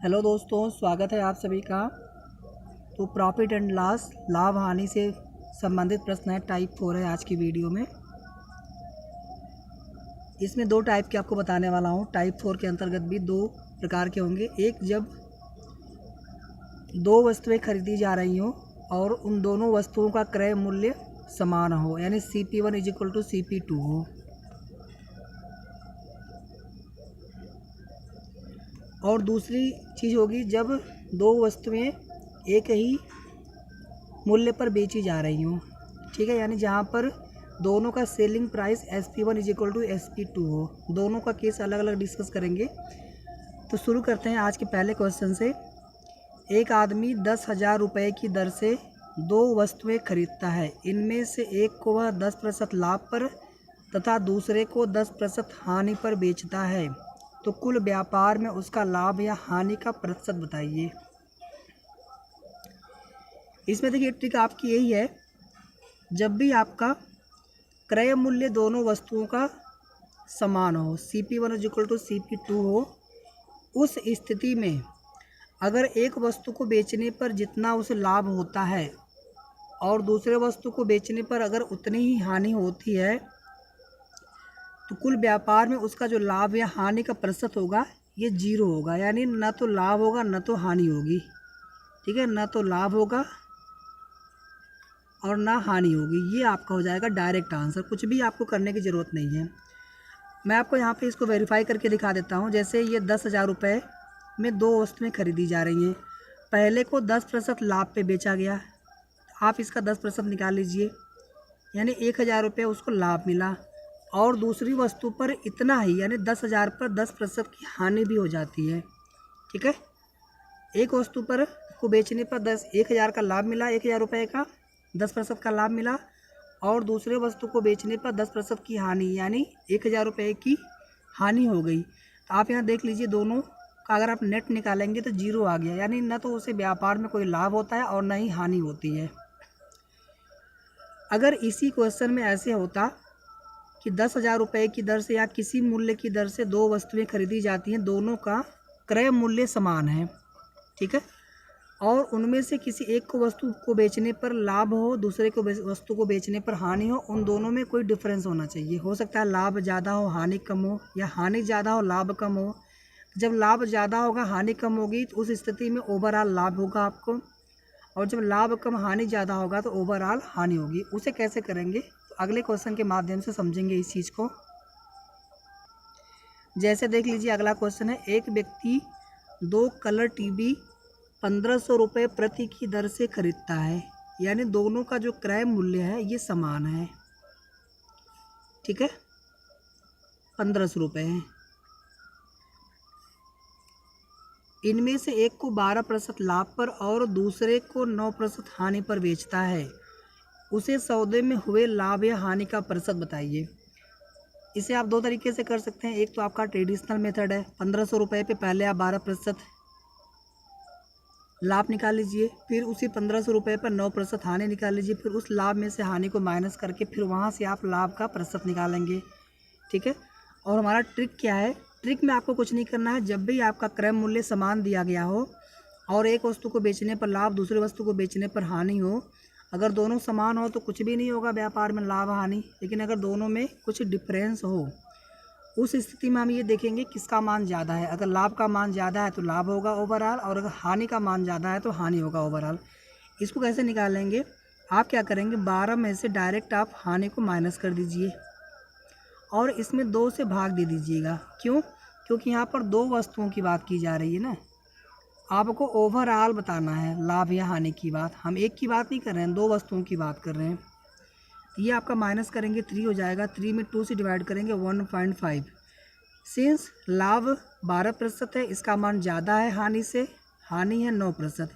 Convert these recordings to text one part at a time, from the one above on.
Hello दोस्तों, स्वागत है आप सभी का। तो प्रॉफिट एंड लॉस, लाभ हानि से संबंधित प्रश्न है, टाइप 4 है आज की वीडियो में। इसमें दो टाइप के आपको बताने वाला हूँ। टाइप 4 के अंतर्गत भी दो प्रकार के होंगे। एक, जब दो वस्तुएं खरीदी जा रही हों और उन दोनों वस्तुओं का क्रय मूल्य समान हो, यानी CP1 = CP2 हो। और दूसरी चीज़ होगी जब दो वस्तुएं एक ही मूल्य पर बेची जा रही हों, ठीक है, यानी जहाँ पर दोनों का सेलिंग प्राइस SP1 = SP2 हो। दोनों का केस अलग अलग डिस्कस करेंगे। तो शुरू करते हैं आज के पहले क्वेश्चन से। एक आदमी 10,000 रुपये की दर से दो वस्तुएं खरीदता है। इनमें से एक को वह 10% लाभ पर तथा दूसरे को 10% हानि पर बेचता है। तो कुल व्यापार में उसका लाभ या हानि का प्रतिशत बताइए। इसमें देखिए ट्रिक आपकी यही है, जब भी आपका क्रय मूल्य दोनों वस्तुओं का समान हो, CP1 = CP2 हो, उस स्थिति में अगर एक वस्तु को बेचने पर जितना उसे लाभ होता है और दूसरे वस्तु को बेचने पर अगर उतनी ही हानि होती है, तो कुल व्यापार में उसका जो लाभ या हानि का प्रतिशत होगा ये 0 होगा। यानी न तो लाभ होगा न तो हानि होगी, ठीक है, न तो लाभ होगा और ना हानि होगी। ये आपका हो जाएगा डायरेक्ट आंसर। कुछ भी आपको करने की ज़रूरत नहीं है। मैं आपको यहाँ पे इसको वेरीफाई करके दिखा देता हूँ। जैसे ये 10,000 रुपये में दो वस्तुएं खरीदी जा रही हैं। पहले को 10% लाभ पे बेचा गया, आप इसका 10% निकाल लीजिए, यानी 1,000 रुपये उसको लाभ मिला। और दूसरी वस्तु पर इतना ही, यानी 10,000 पर 10% की हानि भी हो जाती है, ठीक है। एक वस्तु पर को बेचने पर 1,000 का लाभ मिला, 1,000 रुपये का 10% का लाभ मिला, और दूसरे वस्तु को बेचने पर 10% की हानि, यानी 1,000 रुपये की हानि हो गई। तो आप यहाँ देख लीजिए, दोनों का अगर आप नेट निकालेंगे तो 0 आ गया, यानी न तो उसे व्यापार में कोई लाभ होता है और न ही हानि होती है। अगर इसी क्वेश्चन में ऐसे होता कि 10,000 रुपये की दर से या किसी मूल्य की दर से दो वस्तुएं खरीदी जाती हैं, दोनों का क्रय मूल्य समान है, ठीक है, और उनमें से किसी एक को वस्तु को बेचने पर लाभ हो, दूसरे को वस्तु को बेचने पर हानि हो, उन दोनों में कोई डिफरेंस होना चाहिए। हो सकता है लाभ ज़्यादा हो हानि कम हो, या हानि ज़्यादा हो लाभ कम हो। जब लाभ ज़्यादा होगा हानि कम होगी, तो उस स्थिति में ओवरऑल लाभ होगा आपको, और जब लाभ कम हानि ज़्यादा होगा तो ओवरऑल हानि होगी। उसे कैसे करेंगे, तो अगले क्वेश्चन के माध्यम से समझेंगे इस चीज़ को। जैसे देख लीजिए, अगला क्वेश्चन है, एक व्यक्ति 2 कलर टीवी 1,500 रुपये प्रति की दर से खरीदता है, यानी दोनों का जो क्रय मूल्य है ये समान है, ठीक है, 1,500 रुपये है। इनमें से एक को 12% लाभ पर और दूसरे को 9% हानि पर बेचता है। उसे सौदे में हुए लाभ या हानि का प्रतिशत बताइए। इसे आप दो तरीके से कर सकते हैं। एक तो आपका ट्रेडिशनल मेथड है, 1,500 रुपये पे पहले आप 12% लाभ निकाल लीजिए, फिर उसी 1,500 रुपये पर 9% हानि निकाल लीजिए, फिर उस लाभ में से हानि को माइनस करके फिर वहाँ से आप लाभ का प्रतिशत निकालेंगे, ठीक है। और हमारा ट्रिक क्या है, ट्रिक में आपको कुछ नहीं करना है। जब भी आपका क्रय मूल्य समान दिया गया हो और एक वस्तु को बेचने पर लाभ, दूसरे वस्तु को बेचने पर हानि हो, अगर दोनों समान हो तो कुछ भी नहीं होगा व्यापार में लाभ हानि। लेकिन अगर दोनों में कुछ डिफरेंस हो, उस स्थिति में हम ये देखेंगे किसका मान ज़्यादा है। अगर लाभ का मान ज़्यादा है तो लाभ होगा ओवरऑल, और अगर हानि का मान ज़्यादा है तो हानि होगा ओवरऑल। इसको कैसे निकालेंगे, आप क्या करेंगे, 12 में से डायरेक्ट आप हानि को माइनस कर दीजिए और इसमें 2 से भाग दे दीजिएगा। क्यों, क्योंकि यहाँ पर दो वस्तुओं की बात की जा रही है ना, आपको ओवरऑल बताना है लाभ या हानि की बात। हम एक की बात नहीं कर रहे हैं, दो वस्तुओं की बात कर रहे हैं। ये आपका माइनस करेंगे 3 हो जाएगा, 3 में 2 से डिवाइड करेंगे 1.5। सिंस लाभ 12% है, इसका मान ज़्यादा है हानि से, हानि है 9%,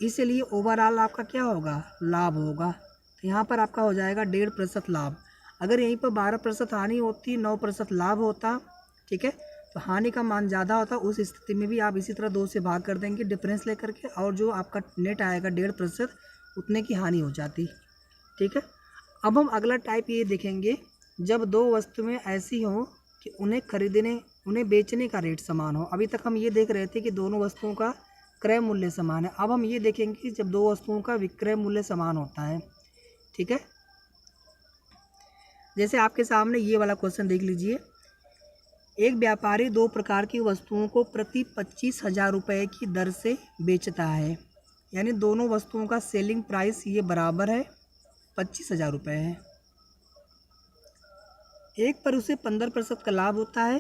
इसलिए ओवरऑल आपका क्या होगा, लाभ होगा। तो यहाँ पर आपका हो जाएगा 1.5% लाभ। अगर यहीं पर 12% हानि होती, 9% लाभ होता, ठीक है, तो हानि का मान ज़्यादा होता। उस स्थिति में भी आप इसी तरह 2 से भाग कर देंगे डिफरेंस लेकर के, और जो आपका नेट आएगा 1.5%, उतने की हानि हो जाती, ठीक है। अब हम अगला टाइप ये देखेंगे, जब दो वस्तुएं ऐसी हों कि उन्हें खरीदने उन्हें बेचने का रेट समान हो। अभी तक हम ये देख रहे थे कि दोनों वस्तुओं का क्रय मूल्य समान है। अब हम ये देखेंगे कि जब दो वस्तुओं का विक्रय मूल्य समान होता है। ठीक है, जैसे आपके सामने ये वाला क्वेश्चन देख लीजिए। एक व्यापारी दो प्रकार की वस्तुओं को प्रति 25,000 रुपये की दर से बेचता है, यानी दोनों वस्तुओं का सेलिंग प्राइस ये बराबर है 25,000 रुपये है। एक पर उसे 15% का लाभ होता है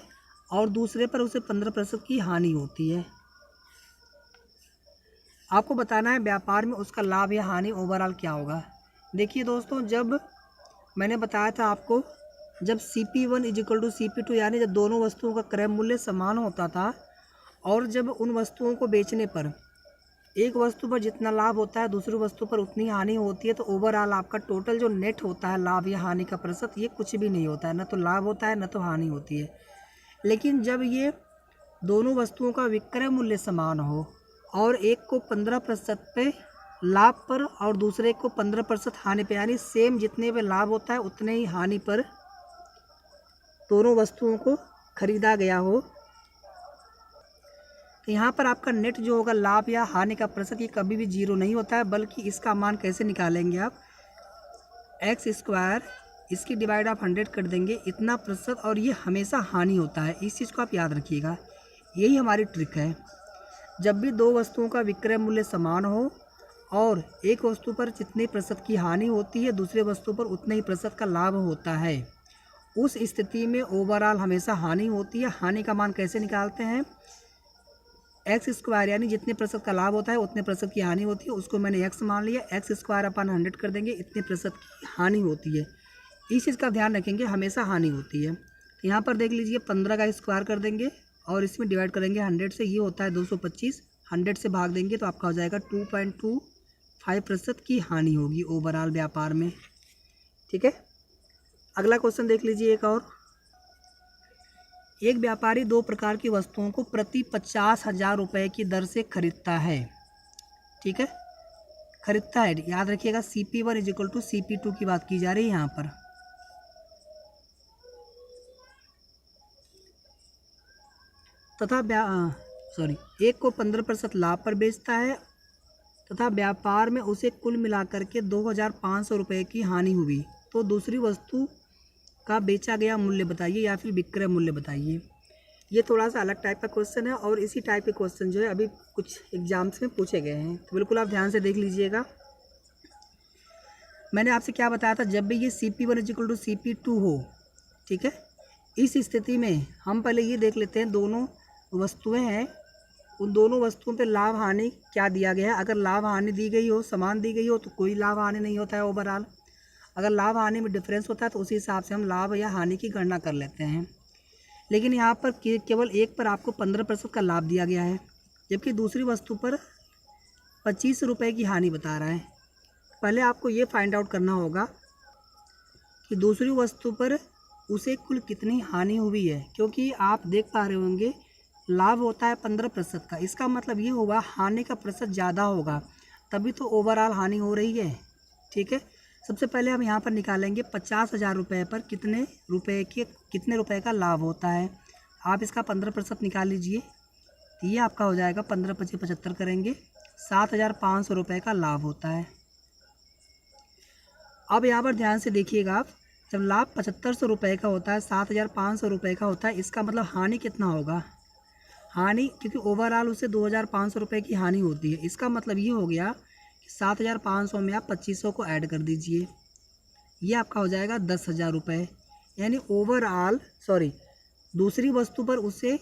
और दूसरे पर उसे 15% की हानि होती है। आपको बताना है व्यापार में उसका लाभ या हानि ओवरऑल क्या होगा। देखिए दोस्तों, जब मैंने बताया था आपको, जब CP1 = CP2 यानी जब दोनों वस्तुओं का क्रय मूल्य समान होता था और जब उन वस्तुओं को बेचने पर एक वस्तु पर जितना लाभ होता है दूसरी वस्तु पर उतनी हानि होती है, तो ओवरऑल आपका टोटल जो नेट होता है लाभ या हानि का प्रतिशत, ये कुछ भी नहीं होता है, न तो लाभ होता है न तो हानि होती है। लेकिन जब ये दोनों वस्तुओं का विक्रय मूल्य समान हो और एक को 15% पे लाभ पर और दूसरे को 15% हानि पे, यानी सेम जितने पे लाभ होता है उतने ही हानि पर दोनों वस्तुओं को खरीदा गया हो, तो यहाँ पर आपका नेट जो होगा लाभ या हानि का प्रतिशत, ये कभी भी 0 नहीं होता है, बल्कि इसका मान कैसे निकालेंगे आप, x² इसकी डिवाइड आप 100 कर देंगे, इतना प्रतिशत, और ये हमेशा हानि होता है। इस चीज़ को आप याद रखिएगा, यही हमारी ट्रिक है। जब भी दो वस्तुओं का विक्रय मूल्य समान हो और एक वस्तु पर जितने प्रतिशत की हानि होती है दूसरे वस्तु पर उतने ही प्रतिशत का लाभ होता है, उस स्थिति में ओवरऑल हमेशा हानि होती है। हानि का मान कैसे निकालते हैं, x² यानी जितने प्रतिशत का लाभ होता है उतने प्रतिशत की हानि होती है, उसको मैंने x मान लिया, x² अपन 100 कर देंगे, इतने प्रतिशत की हानि होती है। इस चीज़ का ध्यान रखेंगे, हमेशा हानि होती है। तो यहाँ पर देख लीजिए 15 का स्क्वायर कर देंगे और इसमें डिवाइड करेंगे 100 से, ये होता है 225, 100 से भाग देंगे तो आपका हो जाएगा 2.25% की हानि होगी ओवरऑल व्यापार में। ठीक है, अगला क्वेश्चन देख लीजिए एक और। एक व्यापारी दो प्रकार की वस्तुओं को प्रति 50,000 रुपये की दर से खरीदता है। ठीक है, खरीदता है, याद रखिएगा CP1 = CP2 की बात की जा रही है यहाँ पर। तथा एक को 15% लाभ पर बेचता है तथा व्यापार में उसे कुल मिलाकर के 2,500 रुपये की हानि हुई, तो दूसरी वस्तु का बेचा गया मूल्य बताइए या फिर विक्रय मूल्य बताइए। ये थोड़ा सा अलग टाइप का क्वेश्चन है और इसी टाइप के क्वेश्चन जो है अभी कुछ एग्जाम्स में पूछे गए हैं, तो बिल्कुल आप ध्यान से देख लीजिएगा। मैंने आपसे क्या बताया था, जब भी ये CP1 = CP2 हो, ठीक है, इस स्थिति में हम पहले ये देख लेते हैं दोनों वस्तुएं हैं, उन दोनों वस्तुओं पे लाभ हानि क्या दिया गया है। अगर लाभ हानि दी गई हो, समान दी गई हो, तो कोई लाभ हानि नहीं होता है ओवरऑल। अगर लाभ हानि में डिफरेंस होता है तो उसी हिसाब से हम लाभ या हानि की गणना कर लेते हैं। लेकिन यहाँ पर केवल एक पर आपको 15% का लाभ दिया गया है, जबकि दूसरी वस्तु पर 25 रुपये की हानि बता रहा है। पहले आपको ये फाइंड आउट करना होगा कि दूसरी वस्तु पर उसे कुल कितनी हानि हुई है, क्योंकि आप देख पा रहे होंगे लाभ होता है 15% का, इसका मतलब ये होगा हानि का प्रतिशत ज़्यादा होगा, तभी तो ओवरऑल हानि हो रही है। ठीक है, सबसे पहले हम यहाँ पर निकालेंगे 50,000 रुपये पर कितने रुपए का लाभ होता है। आप इसका 15% निकाल लीजिए, तो ये आपका हो जाएगा 15 × 25 = 75 करेंगे, 7,500 रुपये का लाभ होता है। अब यहाँ पर ध्यान से देखिएगा आप, जब लाभ 7,500 रुपये का होता है, 7,500 रुपये का होता है, इसका मतलब हानि कितना होगा, हानि, क्योंकि ओवरऑल उसे 2,500 रुपये की हानि होती है, इसका मतलब ये हो गया कि 7,500 में आप 2500 को ऐड कर दीजिए, ये आपका हो जाएगा 10,000 रुपये। यानी ओवरऑल दूसरी वस्तु पर उसे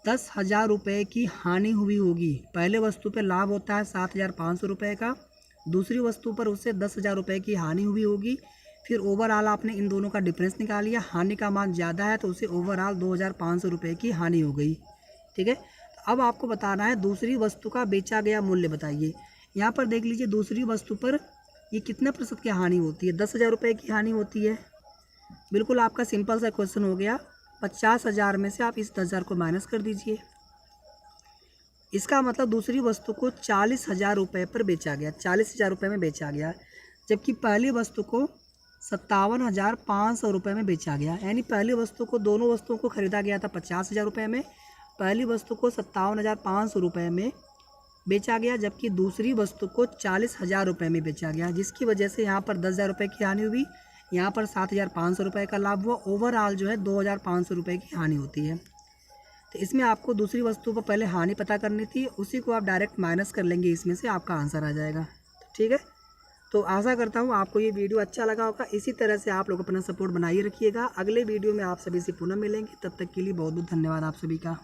10,000 रुपये की हानि हुई होगी। पहले वस्तु पे लाभ होता है 7,500 रुपये का, दूसरी वस्तु पर उसे 10,000 रुपये की हानि हुई होगी। फिर ओवरऑल आपने इन दोनों का डिफरेंस निकाल लिया, हानि का मान ज़्यादा है तो उसे ओवरऑल 2,500 रुपये की हानि हो गई। ठीक है, तो अब आपको बताना है दूसरी वस्तु का बेचा गया मूल्य बताइए। यहाँ पर देख लीजिए दूसरी वस्तु पर ये कितने प्रतिशत की हानि होती है, 10,000 रुपये की हानि होती है। बिल्कुल आपका सिंपल सा क्वेश्चन हो गया, 50,000 में से आप इस 10,000 को माइनस कर दीजिए। इसका मतलब दूसरी वस्तु को 40,000 रुपये पर बेचा गया, 40,000 रुपये में बेचा गया, जबकि पहली वस्तु को 57,500 रुपये में बेचा गया। यानी पहली वस्तु को, दोनों वस्तुओं को ख़रीदा गया था 50,000 रुपये में, पहली वस्तु को 57,500 रुपये में बेचा गया, जबकि दूसरी वस्तु को 40,000 रुपये में बेचा गया, जिसकी वजह से यहाँ पर 10,000 रुपये की हानि हुई, यहाँ पर 7,500 रुपये का लाभ हुआ। ओवरऑल जो है 2,500 रुपये की हानि होती है। तो इसमें आपको दूसरी वस्तु पर पहले हानि पता करनी थी, उसी को आप डायरेक्ट माइनस कर लेंगे, इसमें से आपका आंसर आ जाएगा। ठीक है, तो आशा करता हूँ आपको ये वीडियो अच्छा लगा होगा। इसी तरह से आप लोग अपना सपोर्ट बनाए रखिएगा। अगले वीडियो में आप सभी से पुनः मिलेंगे, तब तक के लिए बहुत बहुत धन्यवाद आप सभी का।